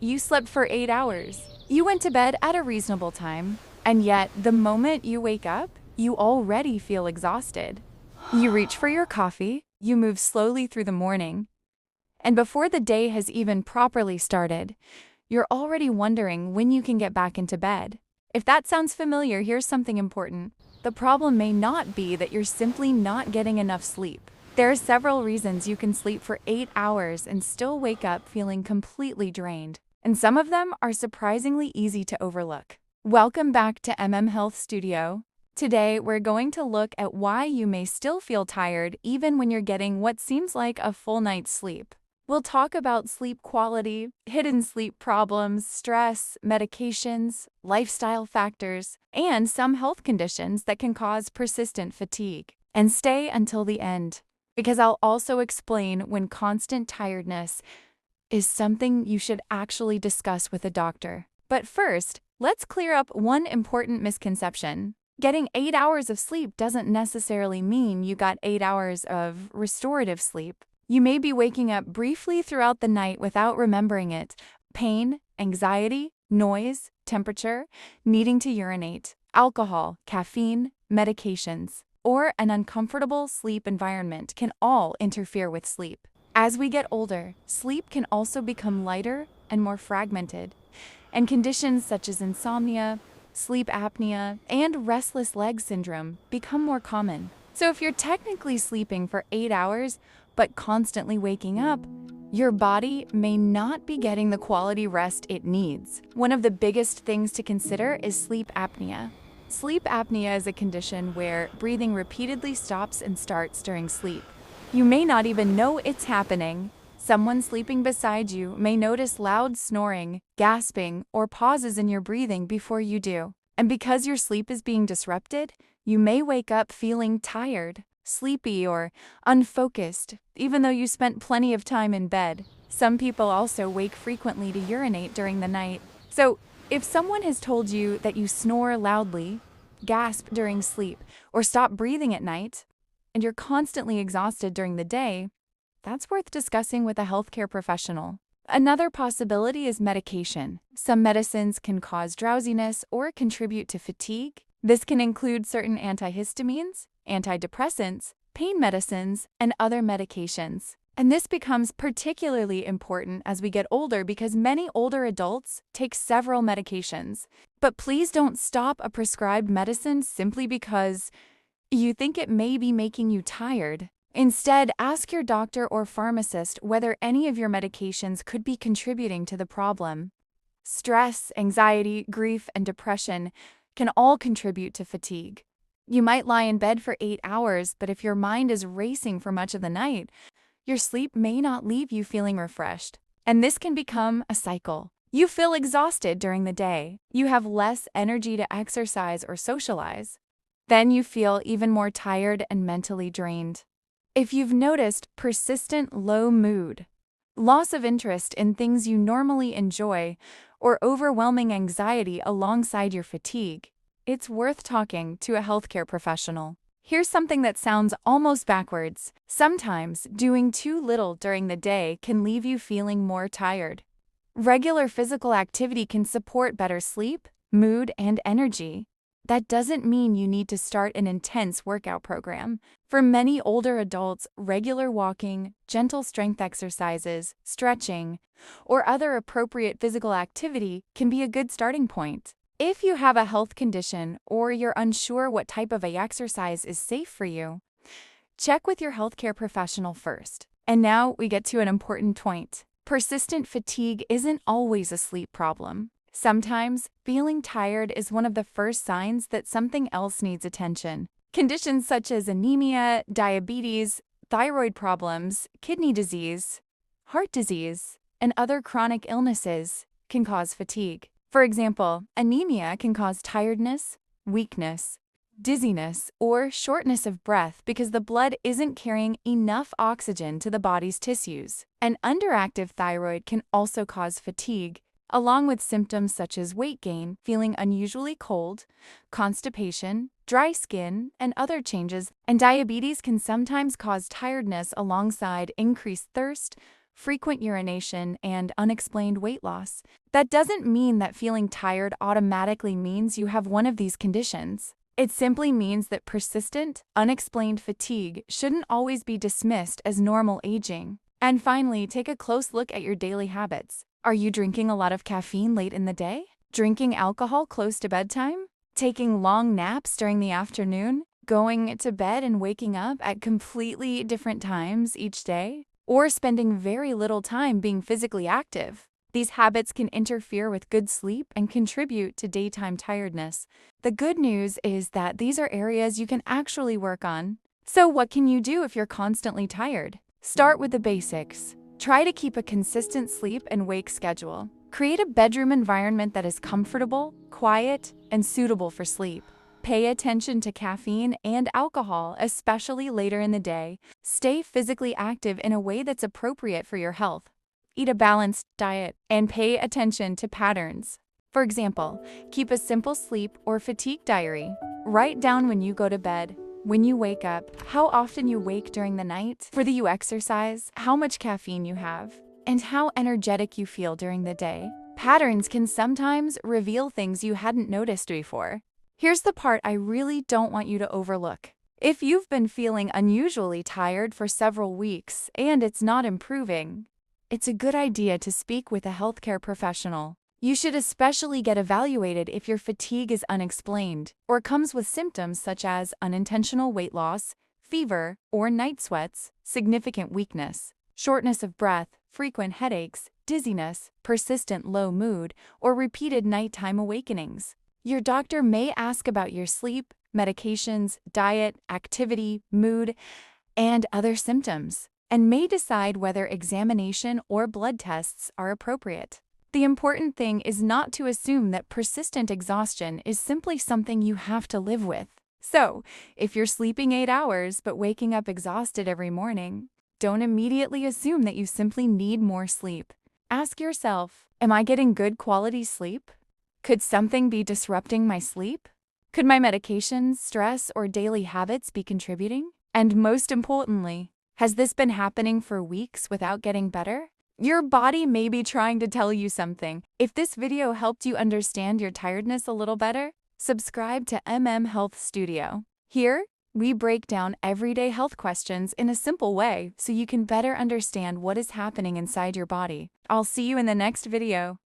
You slept for 8 hours. You went to bed at a reasonable time, and yet the moment you wake up, you already feel exhausted. You reach for your coffee, you move slowly through the morning, and before the day has even properly started, you're already wondering when you can get back into bed. If that sounds familiar, here's something important. The problem may not be that you're simply not getting enough sleep. There are several reasons you can sleep for 8 hours and still wake up feeling completely drained, and some of them are surprisingly easy to overlook. Welcome back to Health Studio. Today, we're going to look at why you may still feel tired even when you're getting what seems like a full night's sleep. We'll talk about sleep quality, hidden sleep problems, stress, medications, lifestyle factors, and some health conditions that can cause persistent fatigue. And stay until the end, because I'll also explain when constant tiredness is something you should actually discuss with a doctor. But first, let's clear up one important misconception. Getting 8 hours of sleep doesn't necessarily mean you got 8 hours of restorative sleep. You may be waking up briefly throughout the night without remembering it. Pain, anxiety, noise, temperature, needing to urinate, alcohol, caffeine, medications, or an uncomfortable sleep environment can all interfere with sleep. As we get older, sleep can also become lighter and more fragmented, and conditions such as insomnia, sleep apnea, and restless leg syndrome become more common. So if you're technically sleeping for 8 hours, but constantly waking up, your body may not be getting the quality rest it needs. One of the biggest things to consider is sleep apnea. Sleep apnea is a condition where breathing repeatedly stops and starts during sleep. You may not even know it's happening. Someone sleeping beside you may notice loud snoring, gasping, or pauses in your breathing before you do. And because your sleep is being disrupted, you may wake up feeling tired, sleepy, or unfocused, even though you spent plenty of time in bed. Some people also wake frequently to urinate during the night. So, if someone has told you that you snore loudly, gasp during sleep, or stop breathing at night, and you're constantly exhausted during the day, that's worth discussing with a healthcare professional. Another possibility is medication. Some medicines can cause drowsiness or contribute to fatigue. This can include certain antihistamines, antidepressants, pain medicines, and other medications. And this becomes particularly important as we get older because many older adults take several medications. But please don't stop a prescribed medicine simply because you think it may be making you tired. Instead, ask your doctor or pharmacist whether any of your medications could be contributing to the problem. Stress, anxiety, grief, and depression can all contribute to fatigue. You might lie in bed for 8 hours, but if your mind is racing for much of the night, your sleep may not leave you feeling refreshed. And this can become a cycle. You feel exhausted during the day. You have less energy to exercise or socialize. Then you feel even more tired and mentally drained. If you've noticed persistent low mood, loss of interest in things you normally enjoy, or overwhelming anxiety alongside your fatigue, it's worth talking to a healthcare professional. Here's something that sounds almost backwards. Sometimes doing too little during the day can leave you feeling more tired. Regular physical activity can support better sleep, mood, and energy. That doesn't mean you need to start an intense workout program. For many older adults, regular walking, gentle strength exercises, stretching, or other appropriate physical activity can be a good starting point. If you have a health condition or you're unsure what type of exercise is safe for you, check with your healthcare professional first. And now we get to an important point. Persistent fatigue isn't always a sleep problem. Sometimes, feeling tired is one of the first signs that something else needs attention. Conditions such as anemia, diabetes, thyroid problems, kidney disease, heart disease, and other chronic illnesses can cause fatigue. For example, anemia can cause tiredness, weakness, dizziness, or shortness of breath because the blood isn't carrying enough oxygen to the body's tissues. An underactive thyroid can also cause fatigue, along with symptoms such as weight gain, feeling unusually cold, constipation, dry skin, and other changes. And diabetes can sometimes cause tiredness alongside increased thirst, frequent urination, and unexplained weight loss. That doesn't mean that feeling tired automatically means you have one of these conditions. It simply means that persistent, unexplained fatigue shouldn't always be dismissed as normal aging. And finally, take a close look at your daily habits. Are you drinking a lot of caffeine late in the day? Drinking alcohol close to bedtime? Taking long naps during the afternoon? Going to bed and waking up at completely different times each day? Or spending very little time being physically active? These habits can interfere with good sleep and contribute to daytime tiredness. The good news is that these are areas you can actually work on. So what can you do if you're constantly tired? Start with the basics. Try to keep a consistent sleep and wake schedule. Create a bedroom environment that is comfortable, quiet, and suitable for sleep. Pay attention to caffeine and alcohol, especially later in the day. Stay physically active in a way that's appropriate for your health. Eat a balanced diet and pay attention to patterns. For example, keep a simple sleep or fatigue diary. Write down when you go to bed, when you wake up, how often you wake during the night, whether you exercise, how much caffeine you have, and how energetic you feel during the day. Patterns can sometimes reveal things you hadn't noticed before. Here's the part I really don't want you to overlook. If you've been feeling unusually tired for several weeks and it's not improving, it's a good idea to speak with a healthcare professional. You should especially get evaluated if your fatigue is unexplained or comes with symptoms such as unintentional weight loss, fever or night sweats, significant weakness, shortness of breath, frequent headaches, dizziness, persistent low mood, or repeated nighttime awakenings. Your doctor may ask about your sleep, medications, diet, activity, mood, and other symptoms, and may decide whether examination or blood tests are appropriate. The important thing is not to assume that persistent exhaustion is simply something you have to live with. So, if you're sleeping 8 hours but waking up exhausted every morning, don't immediately assume that you simply need more sleep. Ask yourself, am I getting good quality sleep? Could something be disrupting my sleep? Could my medications, stress, or daily habits be contributing? And most importantly, has this been happening for weeks without getting better? Your body may be trying to tell you something. If this video helped you understand your tiredness a little better, subscribe to Health Studio. Here, we break down everyday health questions in a simple way so you can better understand what is happening inside your body. I'll see you in the next video.